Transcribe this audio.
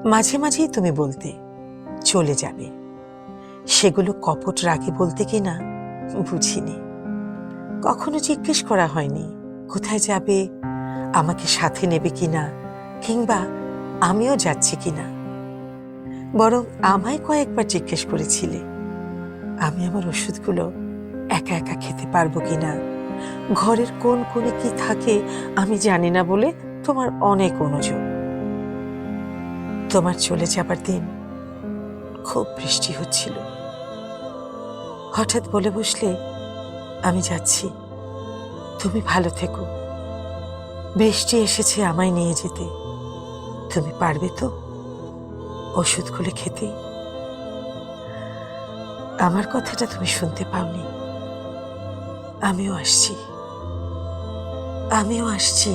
মাঝে মাঝেই তুমি বলতে চলে যাবে, সেগুলো কপট রাগে বলতে কিনা বুঝিনি। কখনো জিজ্ঞেস করা হয়নি কোথায় যাবে, আমাকে সাথে নেবে কিনা, কিংবা আমিও যাচ্ছি কিনা। বরং আমায় কয়েকবার জিজ্ঞেস করেছিলে আমি আমার ওষুধগুলো একা একা খেতে পারবো কিনা, ঘরের কোন কোণে কি থাকে আমি জানি না বলে তোমার অনেক অনুযোগ। তোমার চলে যাবার দিন খুব বৃষ্টি হচ্ছিল, হঠাৎ বলে বসলে আমি যাচ্ছি, তুমি ভালো থেকো। বৃষ্টি এসেছে আমায় নিয়ে যেতে, তুমি পারবে তো ওষুধগুলো খেতে? আমার কথাটা তুমি শুনতে পাওনি। আমিও আসছি, আমিও আসছি।